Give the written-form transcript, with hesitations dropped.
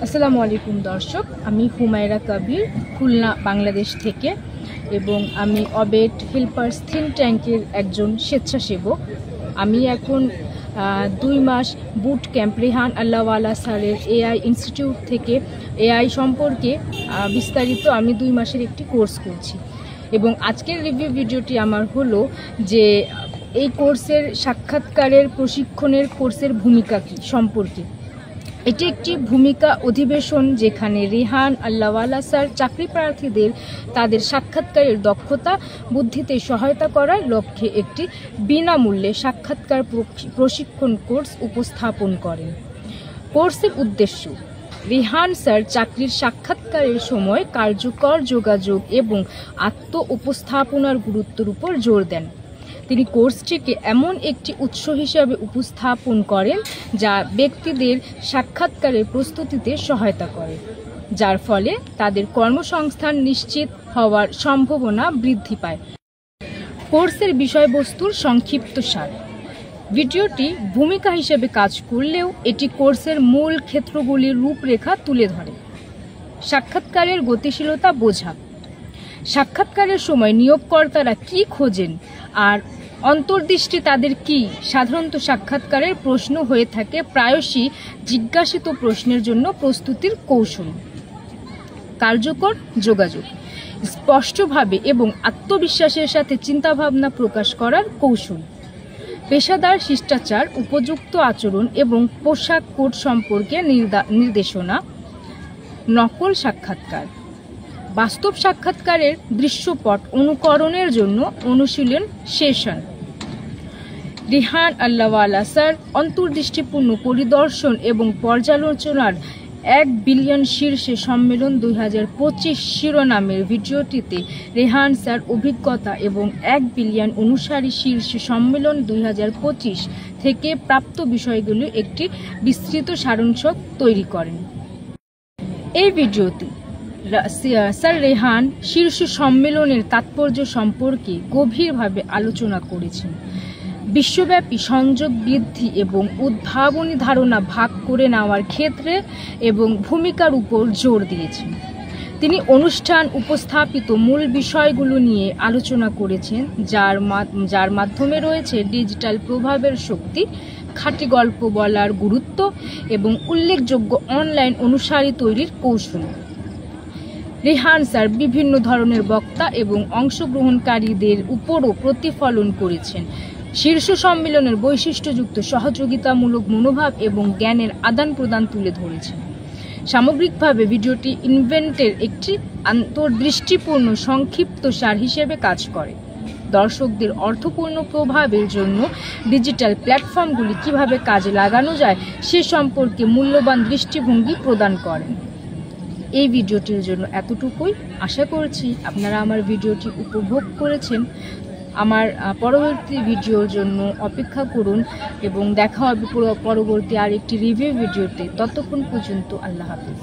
আসসালামু আলাইকুম দর্শক, আমি হুমায়রা কবির খুলনা বাংলাদেশ থেকে এবং আমি অবেট হেল্পার্স থিঙ্ক ট্যাঙ্কের একজন স্বেচ্ছাসেবক। আমি এখন 2 মাস বুট ক্যাম্প রেহান আল্লাহওয়ালা স্যারের এআই ইনস্টিটিউট থেকে এআই সম্পর্কে বিস্তারিত আমি 2 মাসের একটি কোর্স করছি এবং আজকের রিভিউ ভিডিওটি আমার হলো যে এই কোর্সের সাক্ষাৎকারের প্রশিক্ষণের কোর্সের ভূমিকা কী সম্পর্কে। এটি একটি ভূমিকা অধিবেশন যেখানে রেহান আল্লাহওয়ালা স্যার চাকরি প্রার্থীদের তাদের সাক্ষাৎকারের দক্ষতা বুদ্ধিতে সহায়তা করার লক্ষ্যে একটি বিনামূল্যে সাক্ষাৎকার প্রশিক্ষণ কোর্স উপস্থাপন করেন। কোর্সের উদ্দেশ্য: রেহান স্যার চাকরির সাক্ষাৎকারের সময় কার্যকর যোগাযোগ এবং আত্ম উপস্থাপনার গুরুত্বের উপর জোর দেন। তিনি কোর্সটিকে এমন একটি উৎস হিসাবে উপস্থাপন করেন যা ব্যক্তিদের সাক্ষাৎকারের প্রস্তুতিতে সহায়তা করে, যার ফলে তাদের কর্মসংস্থান নিশ্চিত হওয়ার সম্ভাবনা বৃদ্ধি পায়। কোর্সের বিষয়বস্তুর সংক্ষিপ্ত সার: ভিডিওটি ভূমিকা হিসেবে কাজ করলেও এটি কোর্সের মূল ক্ষেত্রগুলির রূপরেখা তুলে ধরে। সাক্ষাৎকারের গতিশীলতা বোঝা: সাক্ষাৎকারের সময় নিয়োগকর্তারা কি খোঁজেন আর অন্তর্দৃষ্টি তাদের কি। সাধারণত সাক্ষাৎকারের প্রশ্ন হয়ে থাকে প্রায়শই জিজ্ঞাসিত প্রশ্নের জন্য প্রস্তুতির কৌশল। কার্যকর যোগাযোগ: স্পষ্টভাবে এবং আত্মবিশ্বাসের সাথে চিন্তাভাবনা প্রকাশ করার কৌশল। পেশাদার শিষ্টাচার, উপযুক্ত আচরণ এবং পোশাক কোড সম্পর্কে নির্দেশনা। নকল সাক্ষাৎকার: বাস্তব সাক্ষাৎকারের দৃশ্যপট অনুকরণের জন্য অনুশীলন সেশন। রেহান আল্লাহওয়ালা স্যার অন্তর্দৃষ্টিপূর্ণ পরিদর্শন এবং পর্যালোচনার 1 বিলিয়ন শীর্ষে সম্মেলন 2025 শিরোনামের ভিডিওটিতে রেহান স্যার অভিজ্ঞতা এবং 1 বিলিয়ন অনুসারী শীর্ষে সম্মেলন 2025 থেকে প্রাপ্ত বিষয়গুলির একটি বিস্তৃত সারাংশ তৈরি করেন। এই ভিডিওতে স্যার রেহান শীর্ষ সম্মেলনের তাৎপর্য সম্পর্কে গভীরভাবে আলোচনা করেছেন, বিশ্বব্যাপী সংযোগ বৃদ্ধি এবং উদ্ভাবনী ধারণা ভাগ করে নেওয়ার ক্ষেত্রে এবং ভূমিকার উপর জোর দিয়েছেন। তিনি অনুষ্ঠান উপস্থাপিত মূল বিষয়গুলো নিয়ে আলোচনা করেছেন, যার মাধ্যমে রয়েছে ডিজিটাল প্রভাবের শক্তি, খাঁটি গল্প বলার গুরুত্ব এবং উল্লেখযোগ্য অনলাইন অনুসারী তৈরির কৌশল। রেহান স্যার বিভিন্ন ধরনের বক্তা এবং অংশগ্রহণকারীদের উপরও প্রতিফলন করেছেন। শীর্ষ সম্মেলনের বৈশিষ্ট্যযুক্ত সহযোগিতামূলক মনোভাব এবং জ্ঞানের আদান প্রদান তুলে ধরেছেন। সামগ্রিকভাবে ভিডিওটি ইভেন্টের একটি আন্তর্দৃষ্টিপূর্ণ সংক্ষিপ্ত সার হিসেবে কাজ করে, দর্শকদের অর্থপূর্ণ প্রভাবের জন্য ডিজিটাল প্ল্যাটফর্মগুলি কিভাবে কাজে লাগানো যায় সে সম্পর্কে মূল্যবান দৃষ্টিভঙ্গি প্রদান করেন। এই ভিডিওটির জন্য এতটুকুই। আশা করছি আপনারা আমার ভিডিওটি উপভোগ করেছেন। আমার পরবর্তী ভিডিওর জন্য অপেক্ষা করুন এবং দেখা হবে পরবর্তী আরেকটি রিভিউ ভিডিওতে। ততক্ষণ পর্যন্ত আল্লাহ হাফেজ।